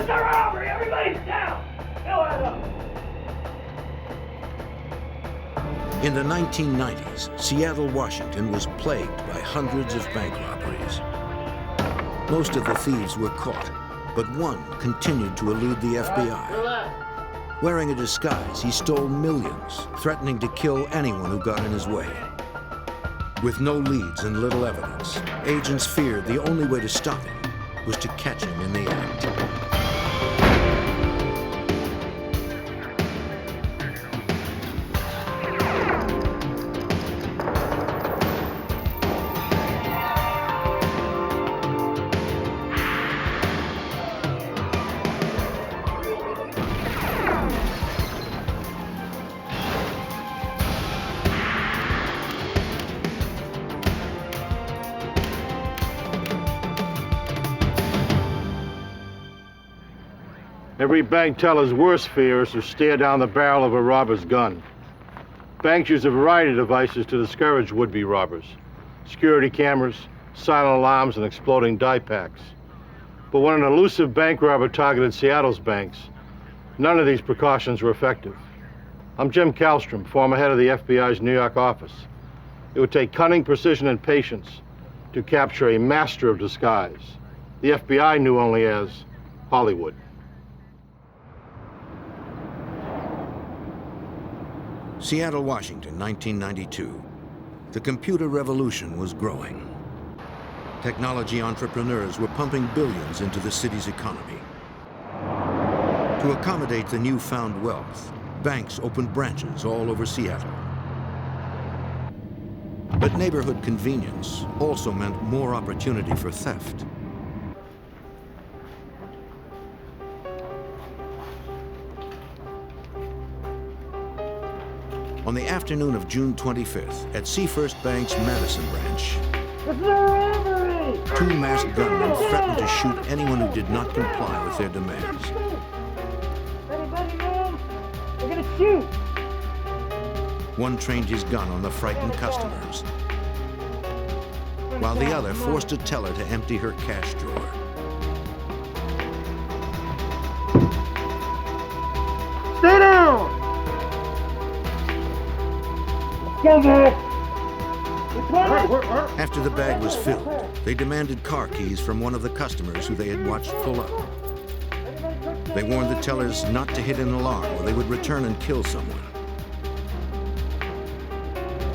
is a robbery! Everybody down! Go ahead up! In the 1990s, Seattle, Washington was plagued by hundreds of bank robberies. Most of the thieves were caught, but one continued to elude the FBI. Wearing a disguise, he stole millions, threatening to kill anyone who got in his way. With no leads and little evidence, agents feared the only way to stop him was to catch him in the act. Every bank teller's worst fear is to stare down the barrel of a robber's gun. Banks use a variety of devices to discourage would-be robbers. Security cameras, silent alarms, and exploding die packs. But when an elusive bank robber targeted Seattle's banks, none of these precautions were effective. I'm Jim Kallstrom, former head of the FBI's New York office. It would take cunning, precision, and patience to capture a master of disguise the FBI knew only as Hollywood. Seattle, Washington, 1992. The computer revolution was growing. Technology entrepreneurs were pumping billions into the city's economy. To accommodate the newfound wealth, banks opened branches all over Seattle. But neighborhood convenience also meant more opportunity for theft. On the afternoon of June 25th, at Seafirst Bank's Madison branch, It's a robbery! two masked gunmen threatened to shoot anyone who did not comply with their demands. Anybody home? We're gonna shoot! One trained his gun on the frightened customers, while the other forced a teller to empty her cash drawer. Stay down! After the bag was filled, they demanded car keys from one of the customers who they had watched pull up. They warned the tellers not to hit an alarm or they would return and kill someone.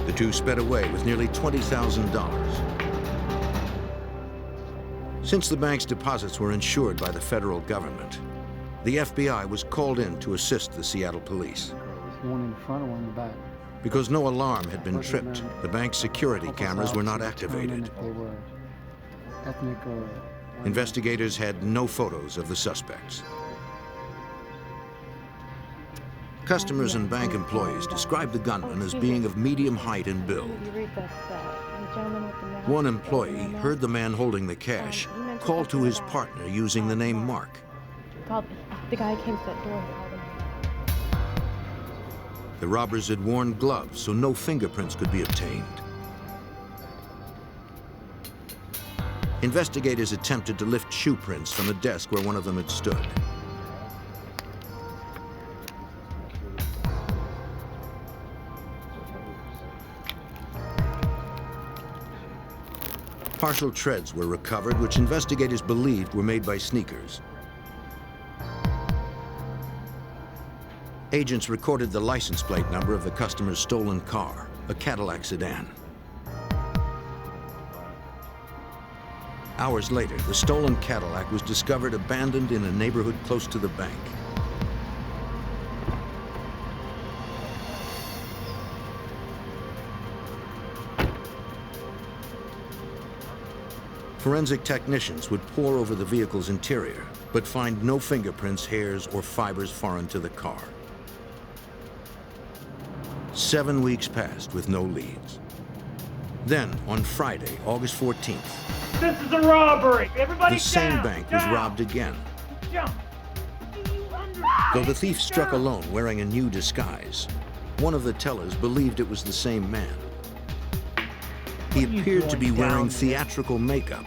The two sped away with nearly $20,000. Since the bank's deposits were insured by the federal government, the FBI was called in to assist the Seattle police. One in front and one in the back. Because no alarm had been tripped, the bank's security cameras were not activated. Investigators had no photos of the suspects. Customers and bank employees described the gunman as being of medium height and build. One employee heard the man holding the cash call to his partner using the name Mark. The guy came to that door. The robbers had worn gloves, so no fingerprints could be obtained. Investigators attempted to lift shoe prints from the desk where one of them had stood. Partial treads were recovered, which investigators believed were made by sneakers. Agents recorded the license plate number of the customer's stolen car, a Cadillac sedan. Hours later, the stolen Cadillac was discovered abandoned in a neighborhood close to the bank. Forensic technicians would pore over the vehicle's interior, but find no fingerprints, hairs, or fibers foreign to the car. 7 weeks passed with no leads. Then, on Friday, August 14th, This is a robbery! Everybody the same down, bank was down. robbed again. Jump! Though the thief struck alone wearing a new disguise, one of the tellers believed it was the same man. He What are you appeared to doing be down wearing there? theatrical makeup.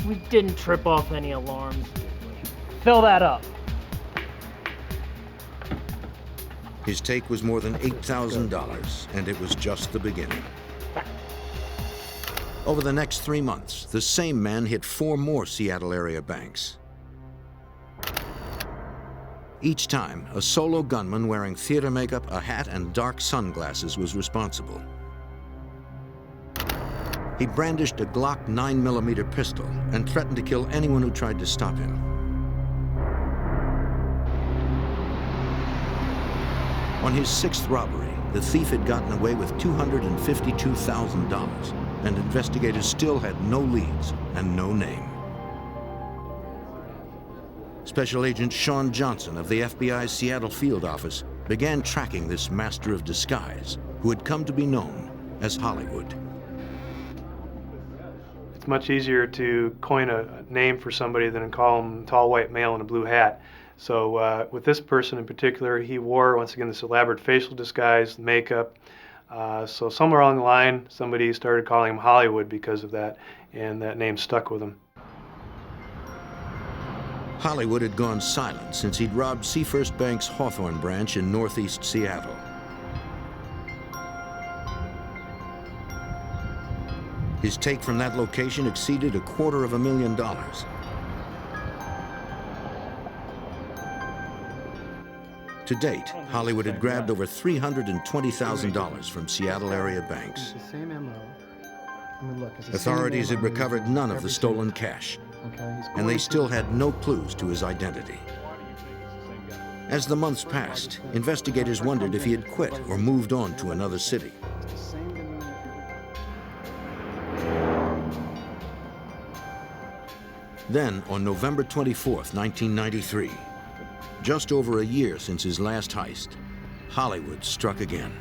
We didn't trip off any alarms, did we? Fill that up. His take was more than $8,000, and it was just the beginning. Over the next 3 months, the same man hit 4 more Seattle area banks. Each time, a solo gunman wearing theater makeup, a hat, and dark sunglasses was responsible. He brandished a Glock 9mm pistol and threatened to kill anyone who tried to stop him. On his 6th robbery, the thief had gotten away with $252,000, and investigators still had no leads and no name. Special Agent Sean Johnson of the FBI's Seattle field office began tracking this master of disguise, who had come to be known as Hollywood. It's much easier to coin a name for somebody than to call him tall white male in a blue hat. So with this person in particular, he wore, once again, this elaborate facial disguise, makeup. So somewhere along the line, somebody started calling him Hollywood because of that, and that name stuck with him. Hollywood had gone silent since he'd robbed Seafirst Bank's Hawthorne branch in northeast Seattle. His take from that location exceeded $250,000. To date, Hollywood had grabbed over $320,000 from Seattle area banks. It's the same MO. I mean, look, it's the Authorities same had MO recovered using none of the every stolen single- cash, Okay, he's and going they to- still had no clues to his identity. As the months passed, investigators wondered if he had quit or moved on to another city. It's the same demeanor. Then, on November 24th, 1993, just over a year since his last heist, Hollywood struck again.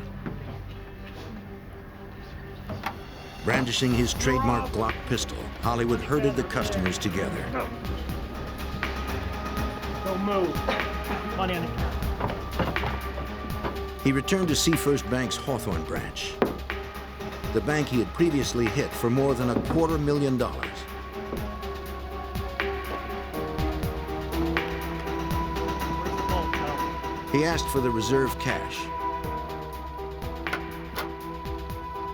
Brandishing his trademark Glock pistol, Hollywood herded the customers together. Don't move. Money on the counter. He returned to Seafirst Bank's Hawthorne branch, the bank he had previously hit for more than $250,000. He asked for the reserve cash.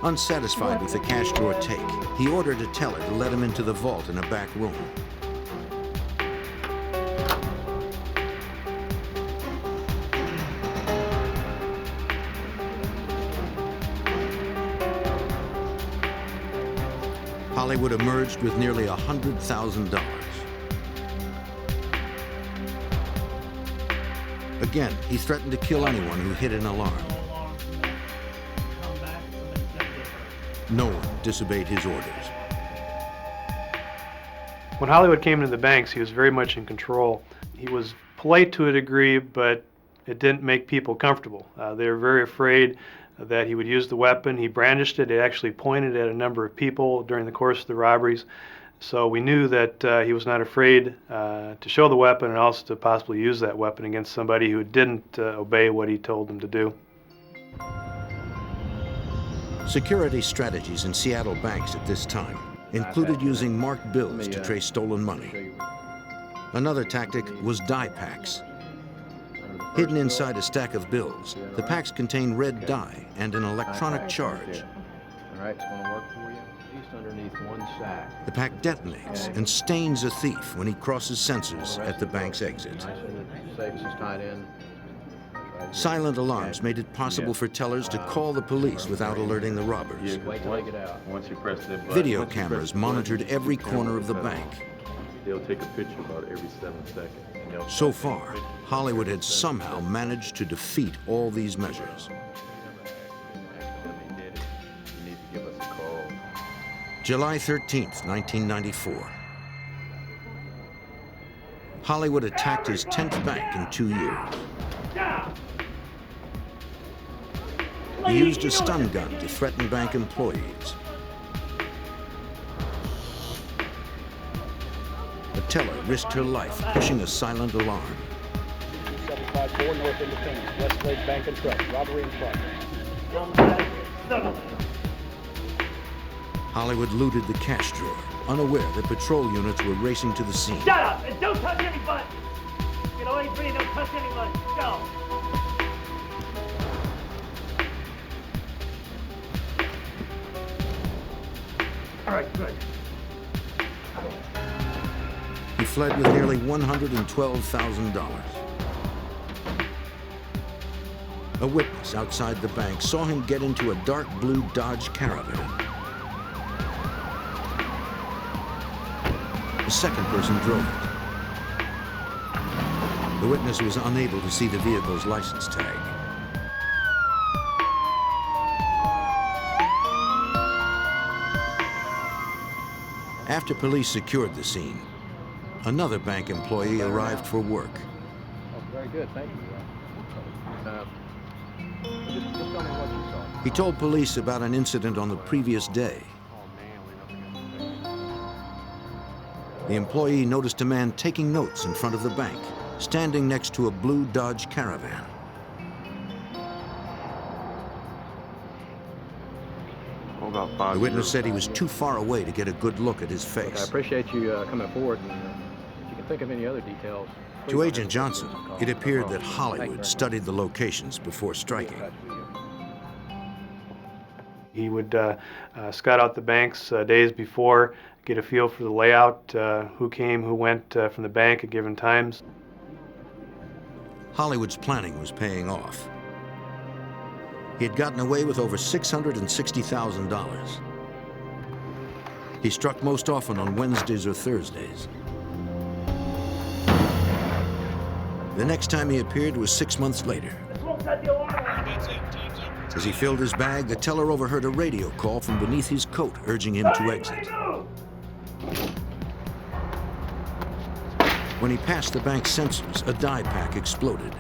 Unsatisfied with the cash drawer take, he ordered a teller to let him into the vault in a back room. Hollywood emerged with nearly $100,000. Again, he threatened to kill anyone who hit an alarm. No one disobeyed his orders. When Hollywood came into the banks, he was very much in control. He was polite to a degree, but it didn't make people comfortable. They were very afraid that he would use the weapon. He brandished it. It actually pointed at a number of people during the course of the robberies. So we knew that he was not afraid to show the weapon and also to possibly use that weapon against somebody who didn't obey what he told them to do. Security strategies in Seattle banks at this time included using marked bills to trace stolen money. Another tactic was dye packs. Hidden inside a stack of bills, the packs contain red dye and an electronic charge. All right, it's going to work for you. Just underneath one sack. The pack detonates and stains a thief when he crosses sensors at the bank's exit. Safe is tied in. Silent alarms made it possible for tellers to call the police without alerting the robbers. Wait till I get out. Once you press that button, Video once you press cameras the button, monitored every the camera corner of the will cut bank. off. They'll take a picture about every 7 seconds. and they'll So take a far, picture. Hollywood had somehow managed to defeat all these measures. When they did it, you need to give us a call. July 13th, 1994. Hollywood attacked his 10th bank in 2 years. He used a stun gun to threaten bank employees. The teller risked her life pushing a silent alarm. 754 North Independence, Westlake Bank and Trust, robbery in progress. Hollywood looted the cash drawer, unaware that patrol units were racing to the scene. Shut up and don't touch anybody! Get away, Bree, don't touch anyone. Go. All right, good. He fled with nearly $112,000. A witness outside the bank saw him get into a dark blue Dodge Caravan. A second person drove it. The witness was unable to see the vehicle's license tag. After police secured the scene, another bank employee arrived for work. Oh, very good, thank you. Just tell me what you saw. He told police about an incident on the previous day. The employee noticed a man taking notes in front of the bank, standing next to a blue Dodge Caravan. The witness said he was too far away to get a good look at his face. I appreciate you coming forward, and if you can think of any other details. To Agent Johnson, it appeared that Hollywood studied the locations before striking. He would scout out the banks days before, get a feel for the layout, who came, who went from the bank at given times. Hollywood's planning was paying off. He had gotten away with over $660,000. He struck most often on Wednesdays or Thursdays. The next time he appeared was 6 months later. As he filled his bag, the teller overheard a radio call from beneath his coat urging him to exit. When he passed the bank's sensors, a dye pack exploded.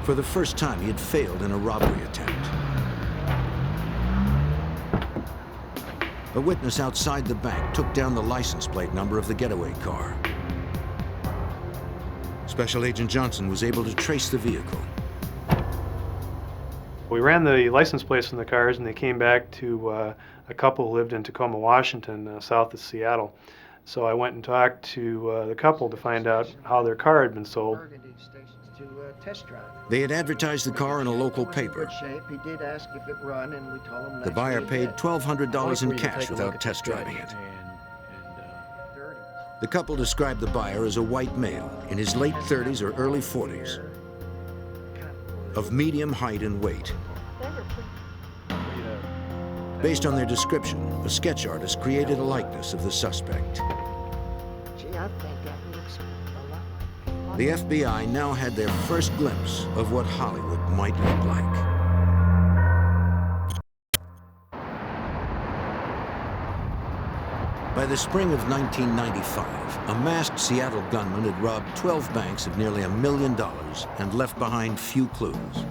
For the first time, he had failed in a robbery attempt. A witness outside the bank took down the license plate number of the getaway car. Special Agent Johnson was able to trace the vehicle. We ran the license plates from the cars, and they came back to a couple who lived in Tacoma, Washington, south of Seattle. So I went and talked to the couple to find out how their car had been sold. They had advertised the car in a local paper. The buyer paid $1,200 in cash without test driving it. The couple described the buyer as a white male in his late 30s or early 40s, of medium height and weight. Based on their description, a sketch artist created a likeness of the suspect. The FBI now had their first glimpse of what Hollywood might look like. By the spring of 1995, a masked Seattle gunman had robbed 12 banks of nearly $1 million and left behind few clues.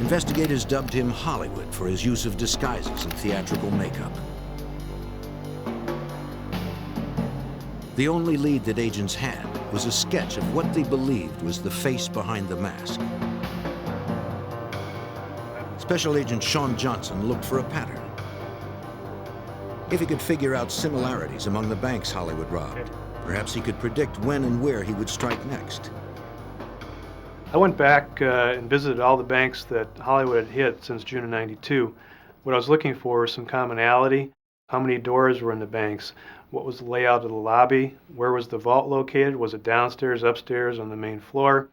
Investigators dubbed him Hollywood for his use of disguises and theatrical makeup. The only lead that agents had was a sketch of what they believed was the face behind the mask. Special Agent Sean Johnson looked for a pattern. If he could figure out similarities among the banks Hollywood robbed, perhaps he could predict when and where he would strike next. I went back and visited all the banks that Hollywood had hit since June of '92. What I was looking for was some commonality. How many doors were in the banks? What was the layout of the lobby? Where was the vault located? Was it downstairs, upstairs, on the main floor?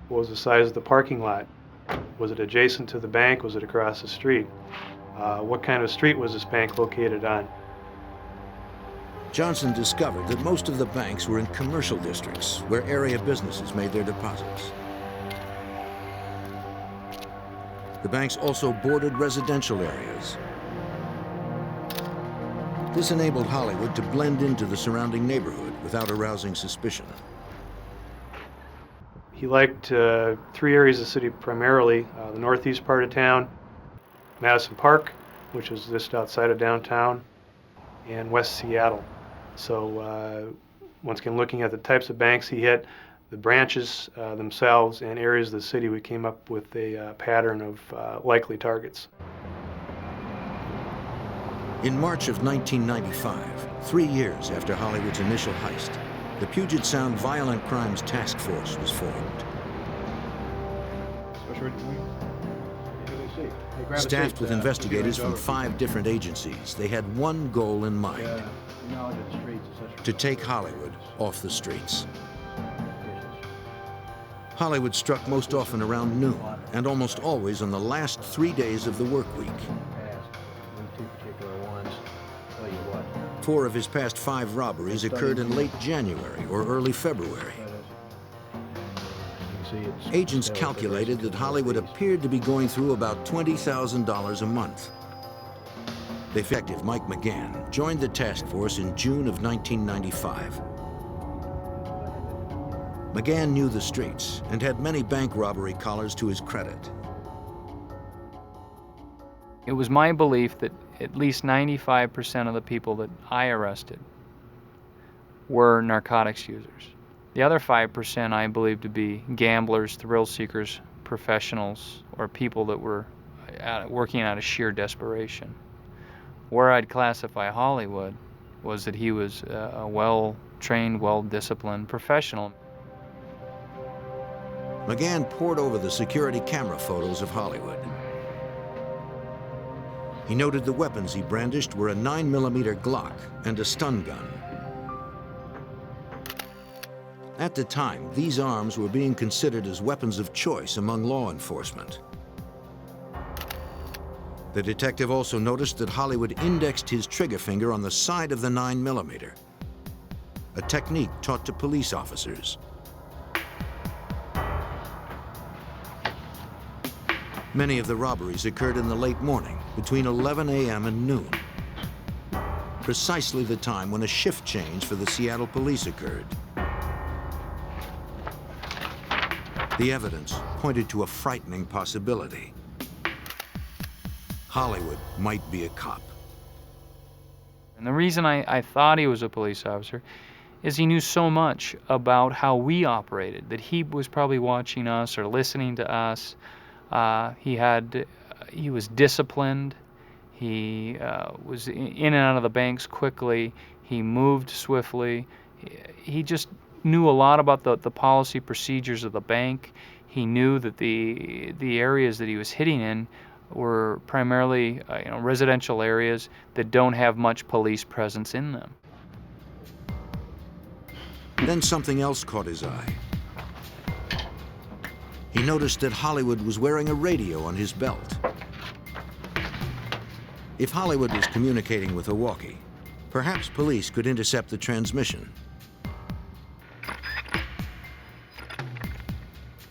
What was the size of the parking lot? Was it adjacent to the bank? Was it across the street? What kind of street was this bank located on? Johnson discovered that most of the banks were in commercial districts where area businesses made their deposits. The banks also bordered residential areas. This enabled Hollywood to blend into the surrounding neighborhood without arousing suspicion. He liked 3 areas of the city primarily, the northeast part of town, Madison Park, which was just outside of downtown, and West Seattle. So once again, looking at the types of banks he hit, the branches themselves, and areas of the city, we came up with a pattern of likely targets. In March of 1995, 3 years after Hollywood's initial heist, the Puget Sound Violent Crimes Task Force was formed. Staffed with investigators from 5 different agencies, they had one goal in mind: to take Hollywood off the streets. Hollywood struck most often around noon, and almost always on the last 3 days of the work week. 4 of his past 5 robberies occurred in late January or early February. Agents calculated that Hollywood appeared to be going through about $20,000 a month. The detective Mike McGann joined the task force in June of 1995. McGann knew the streets and had many bank robbery collars to his credit. It was my belief that at least 95% of the people that I arrested were narcotics users. The other 5% I believed to be gamblers, thrill seekers, professionals, or people that were working out of sheer desperation. Where I'd classify Hollywood was that he was a well-trained, well-disciplined professional. McGann pored over the security camera photos of Hollywood. He noted the weapons he brandished were a 9mm Glock and a stun gun. At the time, these arms were being considered as weapons of choice among law enforcement. The detective also noticed that Hollywood indexed his trigger finger on the side of the 9mm, a technique taught to police officers. Many of the robberies occurred in the late morning, between 11 a.m. and noon, precisely the time when a shift change for the Seattle police occurred. The evidence pointed to a frightening possibility. Hollywood might be a cop. And the reason I thought he was a police officer is he knew so much about how we operated, that he was probably watching us or listening to us. He was disciplined. He was in and out of the banks quickly. He moved swiftly. He just knew a lot about the policy procedures of the bank. He knew that the areas that he was hitting in were primarily residential areas that don't have much police presence in them. Then something else caught his eye. He noticed that Hollywood was wearing a radio on his belt. If Hollywood was communicating with a walkie, perhaps police could intercept the transmission.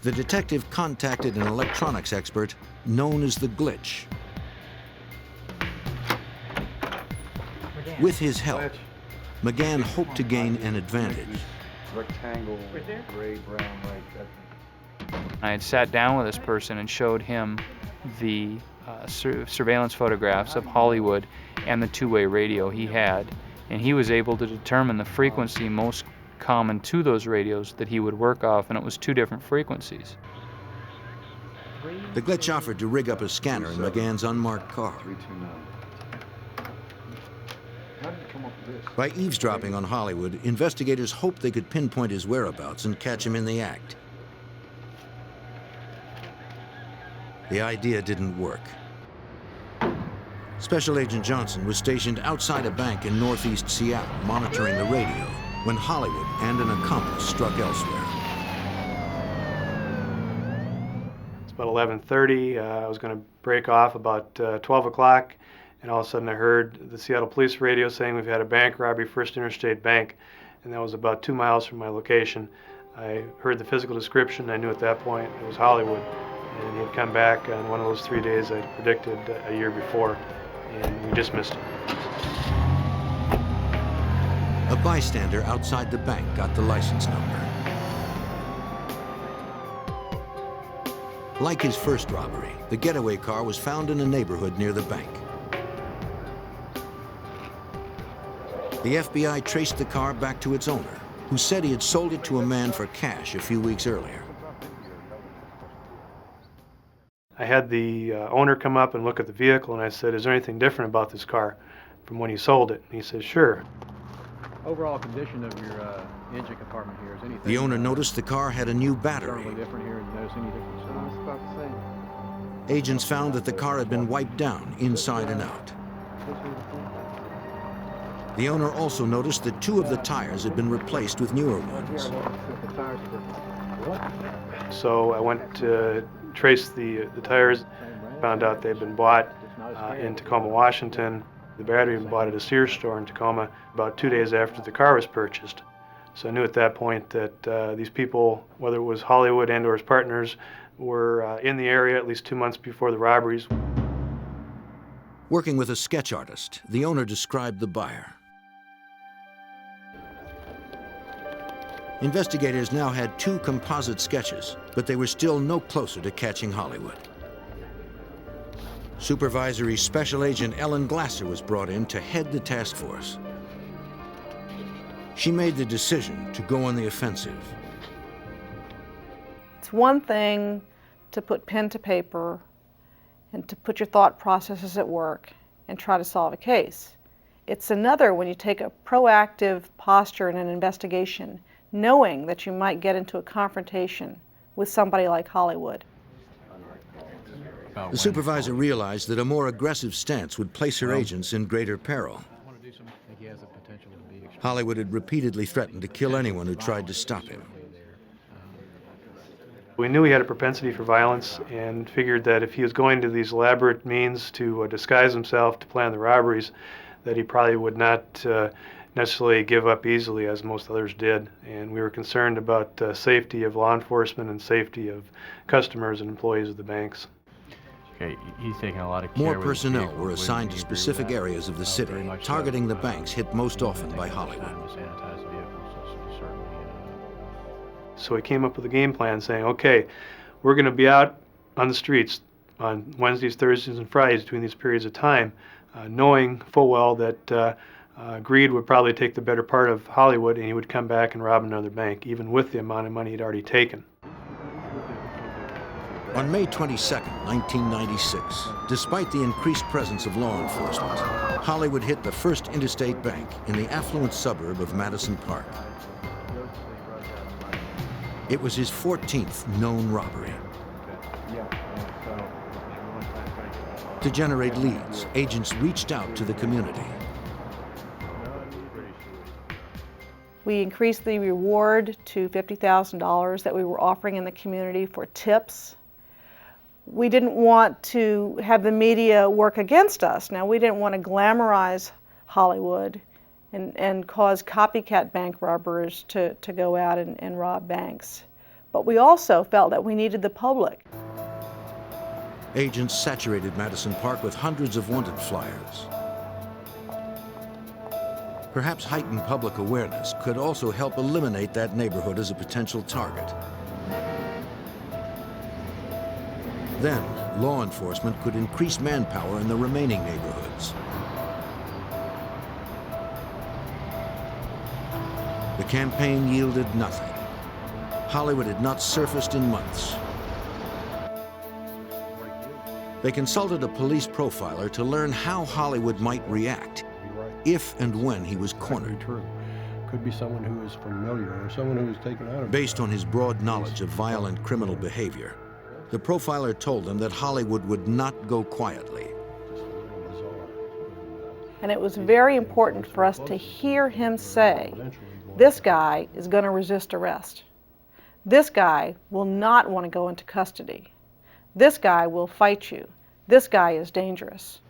The detective contacted an electronics expert known as the Glitch. With his help, McGann hoped to gain an advantage. Rectangle, gray, brown, right. I had sat down with this person and showed him the surveillance photographs of Hollywood and the two-way radio he had, and he was able to determine the frequency most common to those radios that he would work off, and it was 2 different frequencies. The Glitch offered to rig up a scanner in McGann's unmarked car. 329. How did you come up with this? By eavesdropping on Hollywood, investigators hoped they could pinpoint his whereabouts and catch him in the act. The idea didn't work. Special Agent Johnson was stationed outside a bank in northeast Seattle, monitoring the radio, when Hollywood and an accomplice struck elsewhere. It's about 11:30. I was going to break off about 12 o'clock, and all of a sudden I heard the Seattle police radio saying we've had a bank robbery, First Interstate Bank, and that was about 2 miles from my location. I heard the physical description. I knew at that point it was Hollywood, and he had come back on one of those 3 days I predicted a year before, and we just missed him. A bystander outside the bank got the license number. Like his first robbery, the getaway car was found in a neighborhood near the bank. The FBI traced the car back to its owner, who said he had sold it to a man for cash a few weeks earlier. I had the owner come up and look at the vehicle, and I said, "Is there anything different about this car from when he sold it. And he says, sure. Overall condition of your engine compartment here, is anything? The owner noticed the car had a new battery. Certainly different here. You notice any difference? I was about to say. Agents found that the car had been wiped down inside and out. The owner also noticed that 2 of the tires had been replaced with newer ones. So I went to trace the tires, found out they'd been bought in Tacoma, Washington. The battery was bought at a Sears store in Tacoma about 2 days after the car was purchased. So I knew at that point that these people, whether it was Hollywood and or his partners, were in the area at least 2 months before the robberies. Working with a sketch artist, the owner described the buyer. Investigators now had 2 composite sketches, but they were still no closer to catching Hollywood. Supervisory Special Agent Ellen Glasser was brought in to head the task force. She made the decision to go on the offensive. It's one thing to put pen to paper and to put your thought processes at work and try to solve a case. It's another when you take a proactive posture in an investigation, knowing that you might get into a confrontation with somebody like Hollywood. The supervisor realized that a more aggressive stance would place her agents in greater peril. Hollywood had repeatedly threatened to kill anyone who tried to stop him. We knew he had a propensity for violence and figured that if he was going to these elaborate means to disguise himself to plan the robberies, that he probably would not necessarily give up easily as most others did. And we were concerned about safety of law enforcement and safety of customers and employees of the banks. Okay, he's taking a lot of care. More with his personnel vehicle. were assigned to specific areas of the city, targeting the banks hit most often by Hollywood. So we came up with a game plan saying, okay, we're going to be out on the streets on Wednesdays, Thursdays, and Fridays between these periods of time, knowing full well that greed would probably take the better part of Hollywood and he would come back and rob another bank, even with the amount of money he'd already taken. On May 22, 1996, despite the increased presence of law enforcement, Hollywood hit the first interstate bank in the affluent suburb of Madison Park. It was his 14th known robbery. To generate leads, agents reached out to the community. We increased the reward to $50,000 that we were offering in the community for tips. We didn't want to have the media work against us. Now, we didn't want to glamorize Hollywood and cause copycat bank robbers to go out and rob banks. But we also felt that we needed the public. Agents saturated Madison Park with hundreds of wanted flyers. Perhaps heightened public awareness could also help eliminate that neighborhood as a potential target. Then, law enforcement could increase manpower in the remaining neighborhoods. The campaign yielded nothing. Hollywood had not surfaced in months. They consulted a police profiler to learn how Hollywood might react if and when he was cornered. Could be someone who is familiar or someone who was taken out of. Based on his broad knowledge of violent criminal behavior, the profiler told them that Hollywood would not go quietly. And it was very important for us to hear him say, this guy is going to resist arrest. This guy will not want to go into custody. This guy will fight you. This guy is dangerous.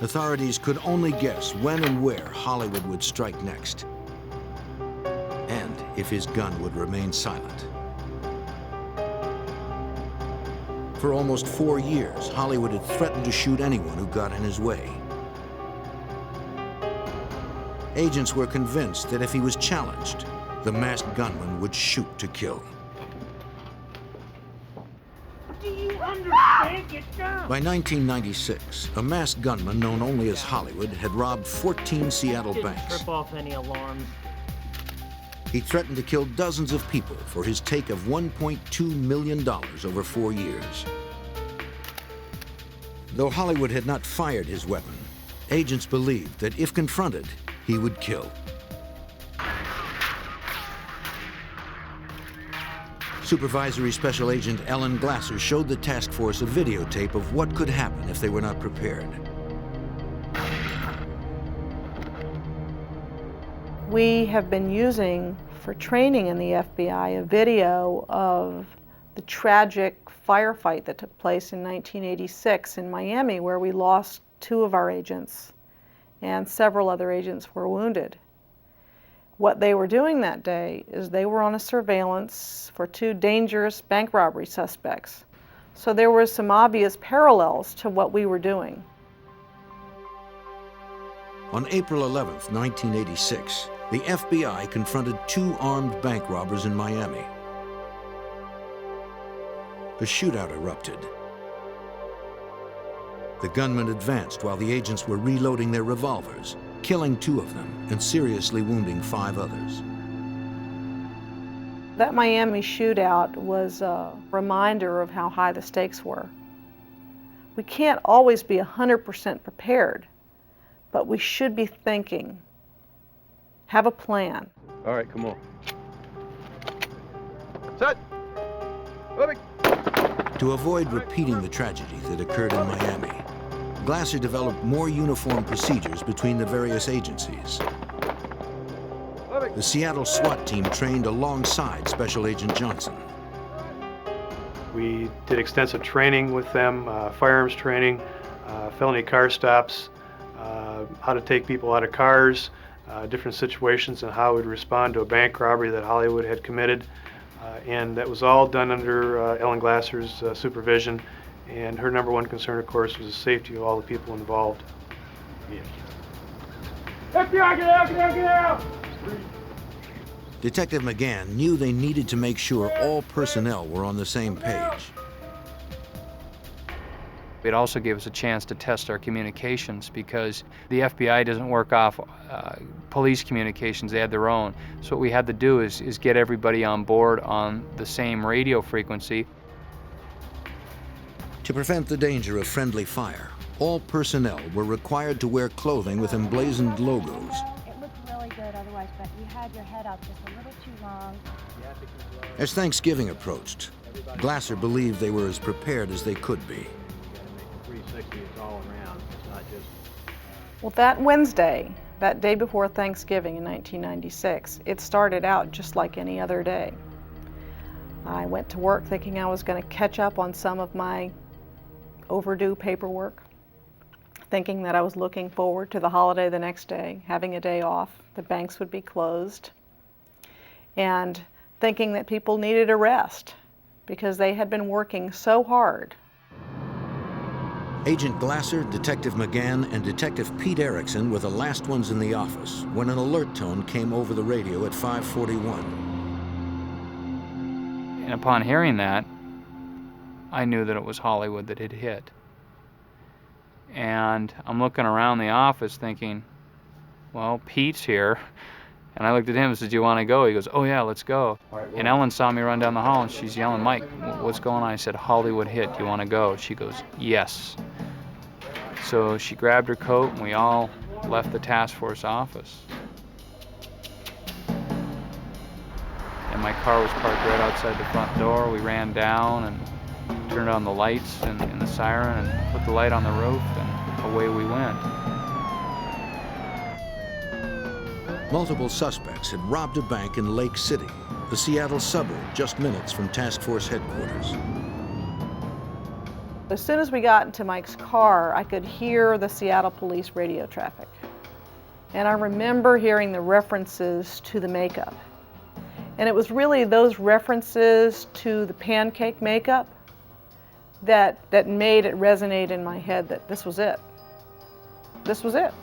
Authorities could only guess when and where Hollywood would strike next, and if his gun would remain silent. For almost 4 years, Hollywood had threatened to shoot anyone who got in his way. Agents were convinced that if he was challenged, the masked gunman would shoot to kill. Do you understand? Get down! By 1996, a masked gunman known only as Hollywood had robbed 14 Seattle Didn't banks. trip off any alarms. He threatened to kill dozens of people for his take of $1.2 million over 4 years. Though Hollywood had not fired his weapon, agents believed that if confronted, he would kill. Supervisory Special Agent Ellen Glasser showed the task force a videotape of what could happen if they were not prepared. We have been using for training in the FBI a video of the tragic firefight that took place in 1986 in Miami, where we lost 2 of our agents and several other agents were wounded. What they were doing that day is they were on a surveillance for 2 dangerous bank robbery suspects. So there were some obvious parallels to what we were doing. On April 11th, 1986, the FBI confronted 2 armed bank robbers in Miami. A shootout erupted. The gunmen advanced while the agents were reloading their revolvers, killing 2 of them and seriously wounding 5 others. That Miami shootout was a reminder of how high the stakes were. We can't always be 100% prepared, but we should be thinking, have a plan. All right, come on. Set. Moving. To avoid repeating the tragedy that occurred in Miami, Glasser developed more uniform procedures between the various agencies. The Seattle SWAT team trained alongside Special Agent Johnson. We did extensive training with them, firearms training, felony car stops, how to take people out of cars, different situations and how we'd respond to a bank robbery that Hollywood had committed. And that was all done under Ellen Glasser's supervision. And her #1 concern, of course, was the safety of all the people involved. FBI, get out, get out, get out! Detective McGann knew they needed to make sure all personnel were on the same page. It also gave us a chance to test our communications because the FBI doesn't work off police communications, they had their own. So what we had to do is get everybody on board on the same radio frequency. To prevent the danger of friendly fire, all personnel were required to wear clothing with emblazoned logos. It looked really good otherwise, but you had your head up just a little too long. As Thanksgiving approached, Glasser believed they were as prepared as they could be. 360 is all around. It's not just. Well, that Wednesday, that day before Thanksgiving in 1996, it started out just like any other day. I went to work thinking I was going to catch up on some of my overdue paperwork, thinking that I was looking forward to the holiday the next day, having a day off, the banks would be closed, and thinking that people needed a rest because they had been working so hard. Agent Glasser, Detective McGann, and Detective Pete Erickson were the last ones in the office when an alert tone came over the radio at 5:41. And upon hearing that, I knew that it was Hollywood that had hit. And I'm looking around the office thinking, well, Pete's here. And I looked at him and said, do you want to go? He goes, oh yeah, let's go. And Ellen saw me run down the hall and she's yelling, Mike, what's going on? I said, Hollywood hit, do you want to go? She goes, yes. So she grabbed her coat and we all left the task force office. And my car was parked right outside the front door. We ran down and turned on the lights and the siren and put the light on the roof and away we went. Multiple suspects had robbed a bank in Lake City, the Seattle suburb just minutes from task force headquarters. As soon as we got into Mike's car, I could hear the Seattle police radio traffic. And I remember hearing the references to the makeup. And it was really those references to the pancake makeup that made it resonate in my head that this was it. This was it.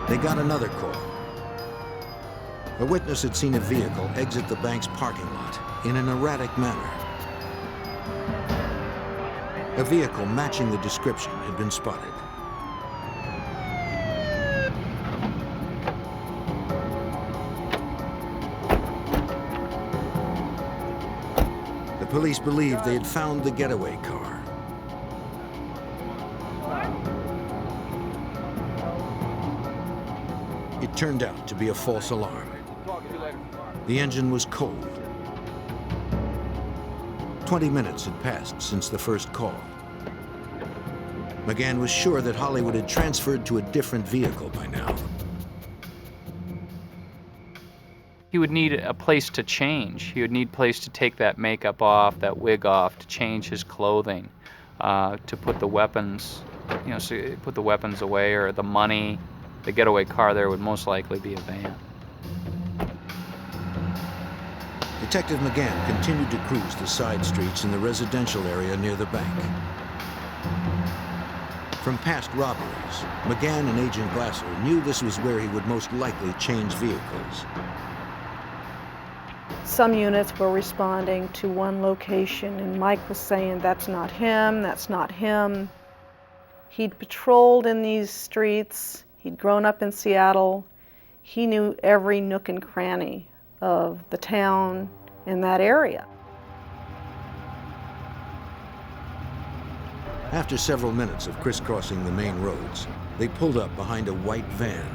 They got another call. A witness had seen a vehicle exit the bank's parking lot in an erratic manner. A vehicle matching the description had been spotted. The Police believed they had found the getaway car. It turned out to be a false alarm. The engine was cold. 20 minutes had passed since the first call. McGann was sure that Hollywood had transferred to a different vehicle by now. He would need a place to change. He would need a place to take that makeup off, that wig off, to change his clothing, to put the weapons, so put the weapons away, or the money. The getaway car there would most likely be a van. Detective McGann continued to cruise the side streets in the residential area near the bank. From past robberies, McGann and Agent Glasser knew this was where he would most likely change vehicles. Some units were responding to one location, and Mike was saying, that's not him, that's not him. He'd patrolled in these streets. He'd grown up in Seattle. He knew every nook and cranny of the town in that area. After several minutes of crisscrossing the main roads, they pulled up behind a white van.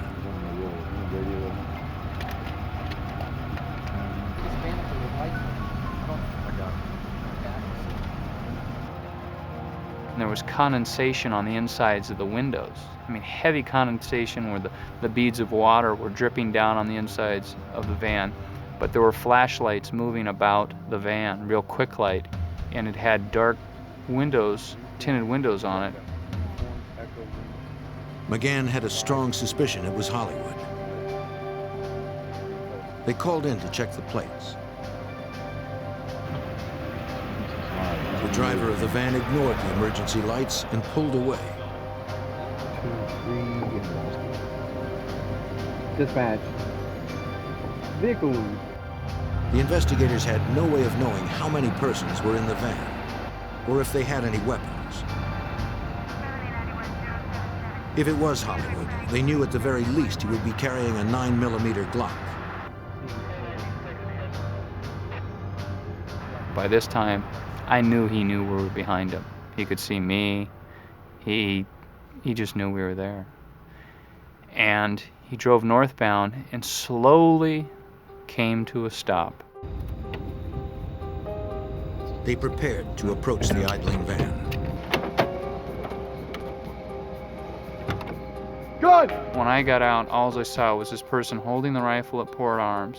And there was condensation on the insides of the windows. I mean, heavy condensation where the beads of water were dripping down on the insides of the van. But there were flashlights moving about the van, real quick light, and it had dark windows, tinted windows on it. McGann had a strong suspicion it was Hollywood. They called in to check the plates. The driver of the van ignored the emergency lights and pulled away. Dispatch. Vehicle. The investigators had no way of knowing how many persons were in the van, or if they had any weapons. If it was Hollywood, they knew at the very least he would be carrying a 9mm Glock. By this time, I knew he knew we were behind him. He could see me. He just knew we were there. And he drove northbound and slowly came to a stop. They prepared to approach the idling van. Good! When I got out, all I saw was this person holding the rifle at port arms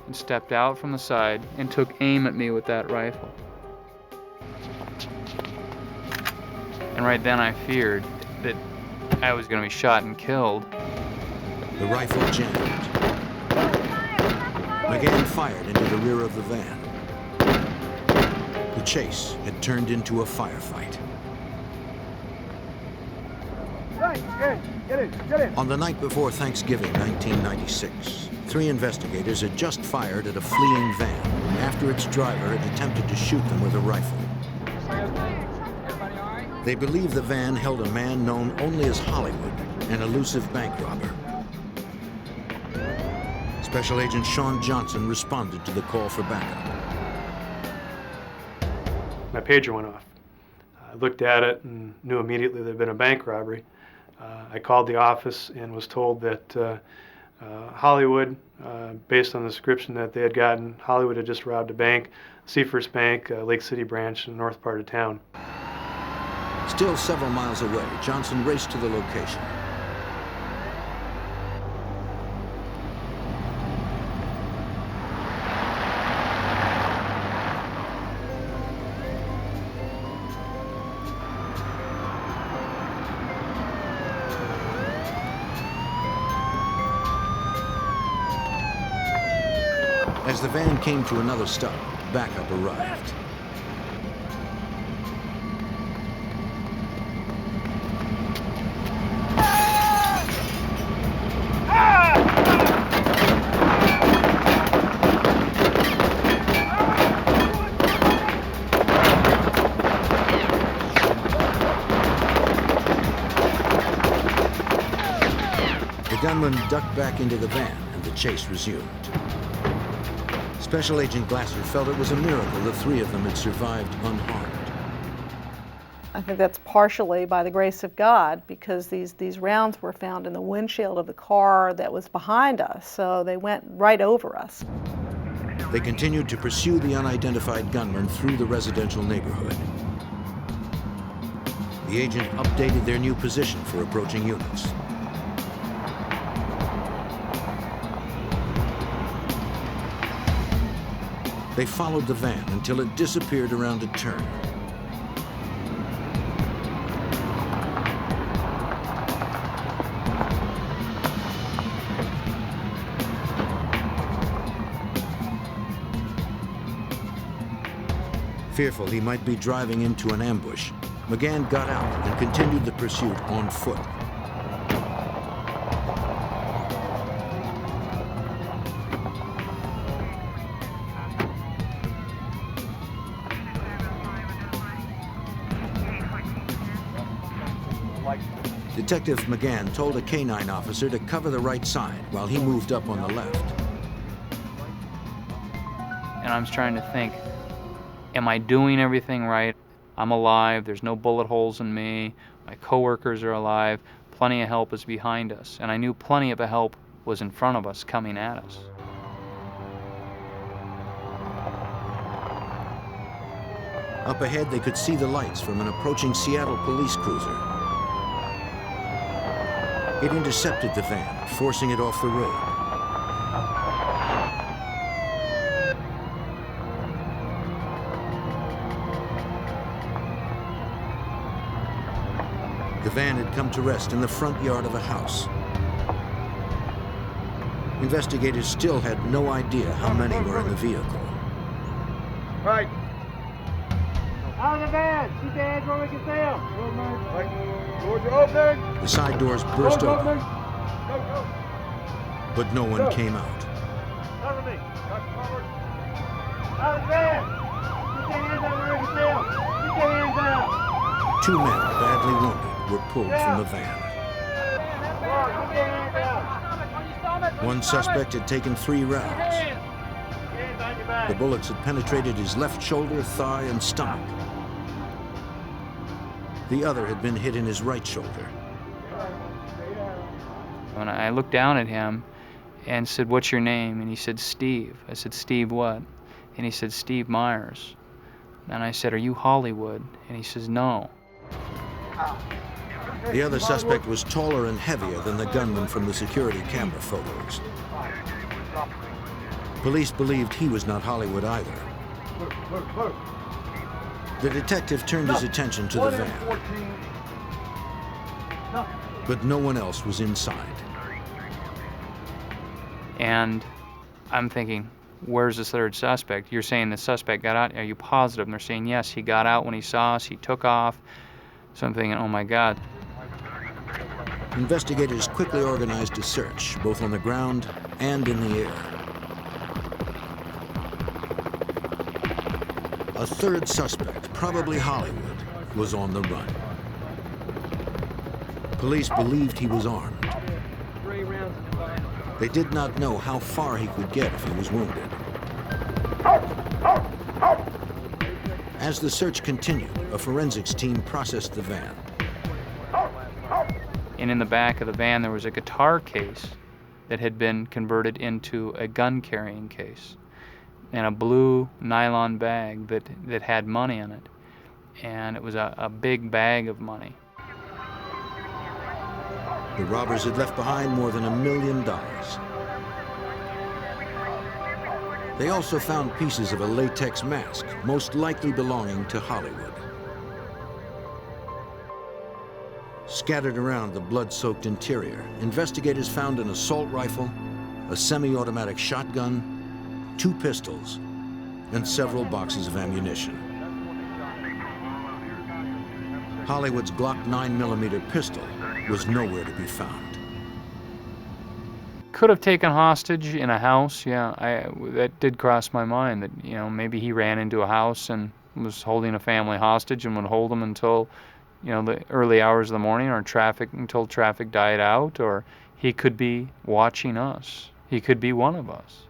and stepped out from the side and took aim at me with that rifle. And right then I feared that I was going to be shot and killed. The rifle jammed. McGann fired into the rear of the van. The chase had turned into a firefight. Get in. On the night before Thanksgiving 1996, 3 investigators had just fired at a fleeing van after its driver had attempted to shoot them with a rifle. They believe the van held a man known only as Hollywood, an elusive bank robber. Special Agent Sean Johnson responded to the call for backup. My pager went off. I looked at it and knew immediately there had been a bank robbery. I called the office and was told that Hollywood, based on the description that they had gotten, Hollywood had just robbed a bank, Seafirst Bank, Lake City branch in the north part of town. Still several miles away, Johnson raced to the location. As the van came to another stop, backup arrived. The gunman ducked back into the van and the chase resumed. Special Agent Glasser felt it was a miracle the three of them had survived unharmed. I think that's partially by the grace of God, because these rounds were found in the windshield of the car that was behind us, so they went right over us. They continued to pursue the unidentified gunman through the residential neighborhood. The agent updated their new position for approaching units. They followed the van until it disappeared around a turn. Fearful he might be driving into an ambush, McGann got out and continued the pursuit on foot. Detective McGann told a canine officer to cover the right side while he moved up on the left. And I'm trying to think, am I doing everything right? I'm alive, there's no bullet holes in me, my coworkers are alive, plenty of help is behind us. And I knew plenty of help was in front of us, coming at us. Up ahead, they could see the lights from an approaching Seattle police cruiser. It intercepted the van, forcing it off the road. The van had come to rest in the front yard of a house. Investigators still had no idea how many were in the vehicle. Right. Out of the van! Keep your hands where we can see them! Doors are open. The side doors burst open, Go, go. but no one came out. Cover me! Out of the van! Keep your hands out where we can see them! Keep your hands out! 2 men, badly wounded, were pulled from the van. Keep your hands out! One suspect had taken 3 rounds. The bullets had penetrated his left shoulder, thigh, and stomach. The other had been hit in his right shoulder. When I looked down at him and said, "What's your name?" And he said, "Steve." I said, "Steve what?" And he said, "Steve Myers." And I said, "Are you Hollywood?" And he says, "No." The other suspect was taller and heavier than the gunman from the security camera photos. Police believed he was not Hollywood either. The detective turned his attention to the van, but no one else was inside. And I'm thinking, where's this third suspect? You're saying the suspect got out. Are you positive? And they're saying, yes, he got out when he saw us. He took off. So I'm thinking, oh, my God. Investigators quickly organized a search, both on the ground and in the air. A third suspect, probably Hollywood, was on the run. Police believed he was armed. They did not know how far he could get if he was wounded. As the search continued, a forensics team processed the van. And in the back of the van, there was a guitar case that had been converted into a gun-carrying case, and a blue nylon bag that had money in it. And it was a big bag of money. The robbers had left behind more than $1 million. They also found pieces of a latex mask, most likely belonging to Hollywood. Scattered around the blood-soaked interior, investigators found an assault rifle, a semi-automatic shotgun, 2 pistols, and several boxes of ammunition. Hollywood's Glock 9mm pistol was nowhere to be found. Could have taken hostage in a house, yeah. That did cross my mind that, you know, maybe he ran into a house and was holding a family hostage and would hold them until, you know, the early hours of the morning, or until traffic died out, or he could be watching us. He could be one of us.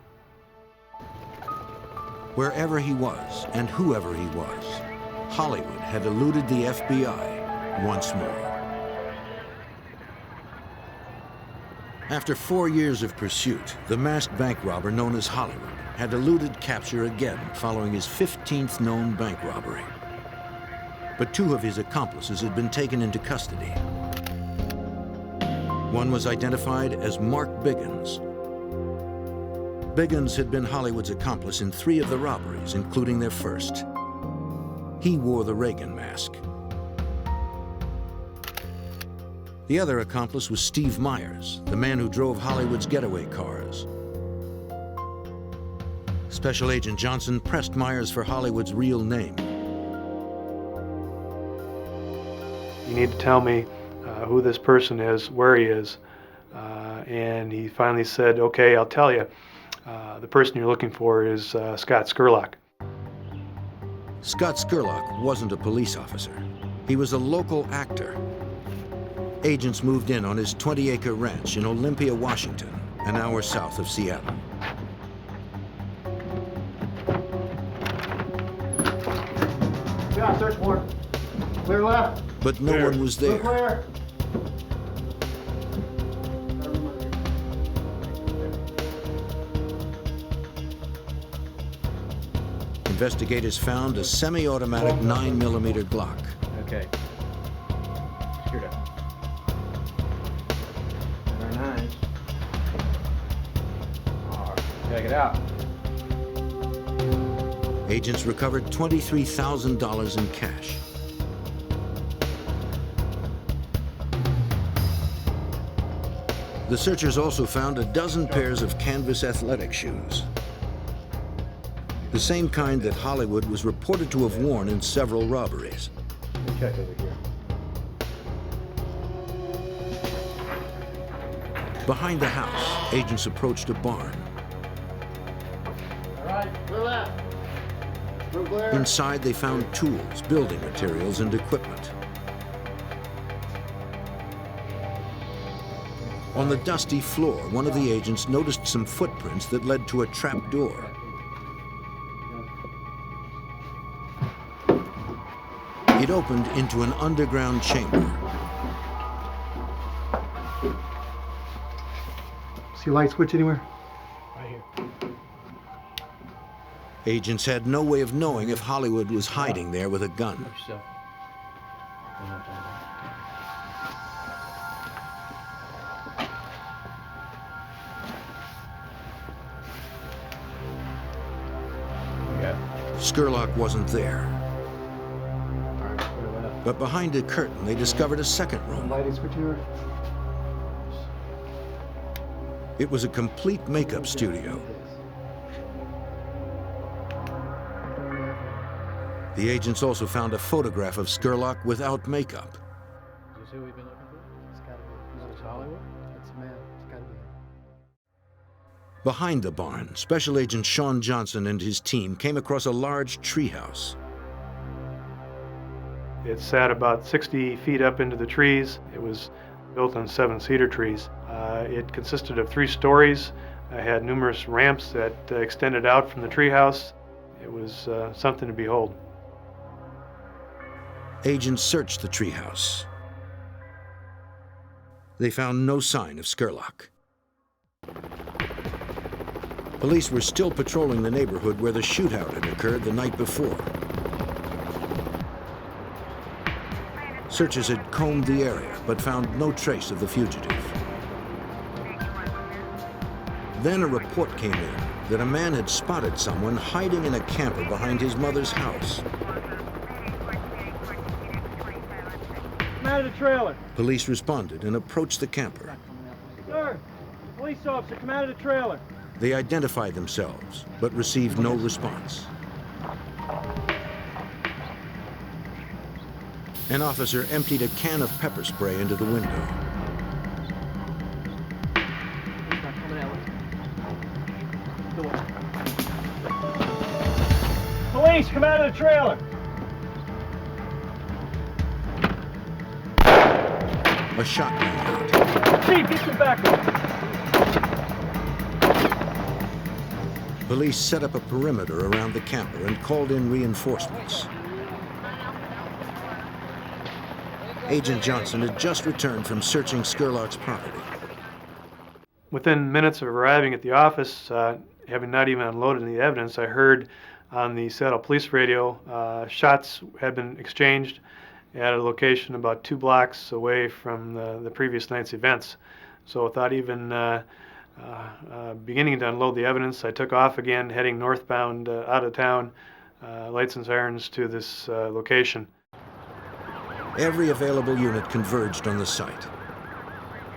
Wherever he was and whoever he was, Hollywood had eluded the FBI once more. After 4 years of pursuit, the masked bank robber known as Hollywood had eluded capture again following his 15th known bank robbery. But 2 of his accomplices had been taken into custody. One was identified as Mark Biggins. Biggins had been Hollywood's accomplice in 3 of the robberies, including their first. He wore the Reagan mask. The other accomplice was Steve Myers, the man who drove Hollywood's getaway cars. Special Agent Johnson pressed Myers for Hollywood's real name. You need to tell me who this person is, where he is. And he finally said, okay, I'll tell you. The person you're looking for is Scott Scurlock. Scott Scurlock wasn't a police officer. He was a local actor. Agents moved in on his 20-acre ranch in Olympia, Washington, an hour south of Seattle. Yeah, search warrant. Clear left. But no one was there. Clear. Investigators found a semi-automatic 9mm Glock. Okay. Shoot it. And our 9s. All right, check it out. Agents recovered $23,000 in cash. The searchers also found a dozen pairs of canvas athletic shoes, the same kind that Hollywood was reported to have worn in several robberies. Let me check over here. Behind the house, agents approached a barn. All right, clear left. We're clear. Inside, they found tools, building materials, and equipment. On the dusty floor, one of the agents noticed some footprints that led to a trap door. It opened into an underground chamber. See a light switch anywhere? Right here. Agents had no way of knowing if Hollywood was hiding there with a gun. Scurlock wasn't there. But behind a curtain, they discovered a second room. Lighting switch anywhere? It was a complete makeup studio. The agents also found a photograph of Scurlock without makeup. Is this who we've been looking for? It's gotta be. Is it Hollywood? That's the man. It's gotta be. Behind the barn, Special Agent Sean Johnson and his team came across a large treehouse. It sat about 60 feet up into the trees. It was built on 7 cedar trees. It consisted of 3 stories. It had numerous ramps that extended out from the treehouse. It was something to behold. Agents searched the treehouse. They found no sign of Scurlock. Police were still patrolling the neighborhood where the shootout had occurred the night before. Searchers had combed the area, but found no trace of the fugitive. Then a report came in that a man had spotted someone hiding in a camper behind his mother's house. Come out of the trailer. Police responded and approached the camper. Sir, police officer, come out of the trailer. They identified themselves, but received no response. An officer emptied a can of pepper spray into the window. Police, come out of the trailer. A shot rang out. Chief, get your back up. Police set up a perimeter around the camper and called in reinforcements. Agent Johnson had just returned from searching Scurlock's property. Within minutes of arriving at the office, having not even unloaded any evidence, I heard on the Seattle police radio shots had been exchanged at a location about 2 blocks away from the previous night's events. So without even beginning to unload the evidence, I took off again, heading northbound out of town, lights and sirens to this location. Every available unit converged on the site.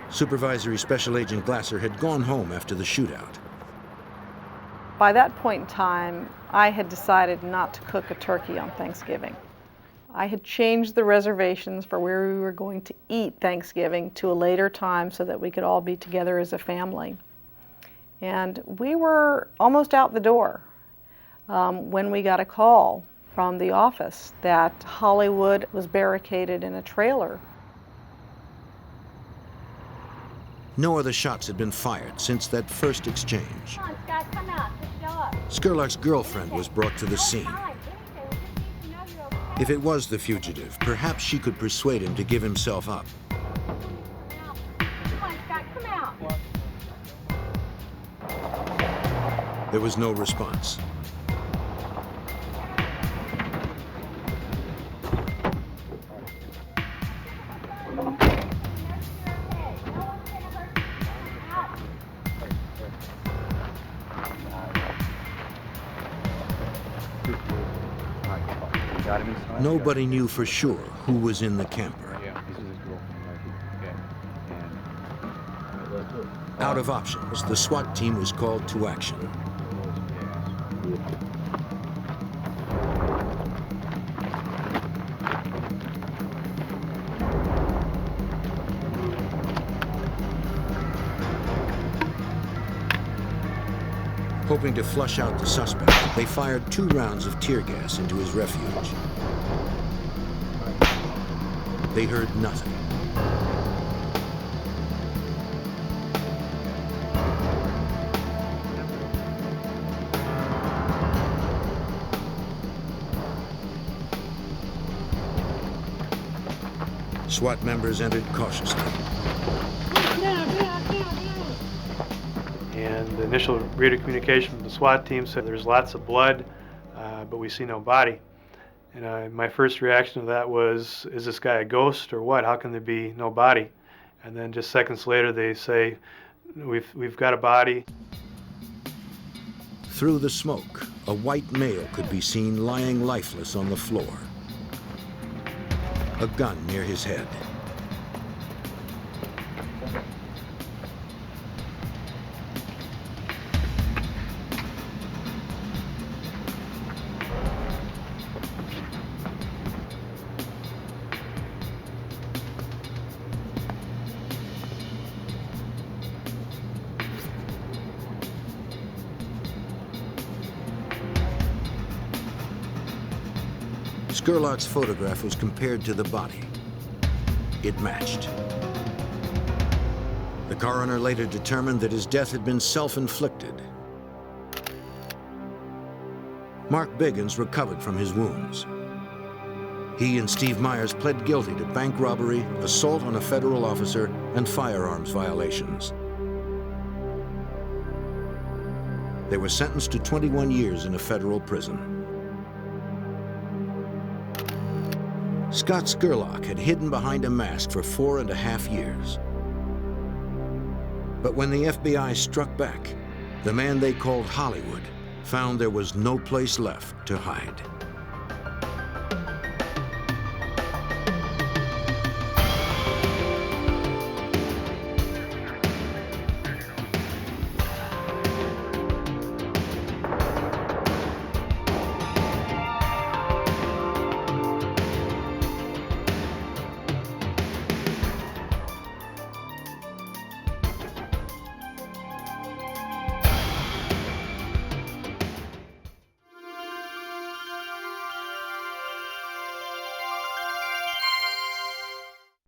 Supervisory Special Agent Glasser had gone home after the shootout. By that point in time, I had decided not to cook a turkey on Thanksgiving. I had changed the reservations for where we were going to eat Thanksgiving to a later time so that we could all be together as a family. And we were almost out the door when we got a call from the office that Hollywood was barricaded in a trailer. No other shots had been fired since that first exchange. Come on, Scott, come out. Good job. Scurlock's girlfriend was brought to the scene. If it was the fugitive, perhaps she could persuade him to give himself up. Come on, Scott, come out. There was no response. Nobody knew for sure who was in the camper. Out of options, the SWAT team was called to action. Hoping to flush out the suspect, they fired 2 rounds of tear gas into his refuge. They heard nothing. SWAT members entered cautiously. And the initial radio communication from the SWAT team said there's lots of blood, but we see no body. And my first reaction to that was, is this guy a ghost or what? How can there be no body? And then just seconds later they say, we've got a body. Through the smoke, a white male could be seen lying lifeless on the floor. A gun near his head. Scurlock's photograph was compared to the body. It matched. The coroner later determined that his death had been self-inflicted. Mark Biggins recovered from his wounds. He and Steve Myers pled guilty to bank robbery, assault on a federal officer, and firearms violations. They were sentenced to 21 years in a federal prison. Scott Scurlock had hidden behind a mask for 4.5 years. But when the FBI struck back, the man they called Hollywood found there was no place left to hide.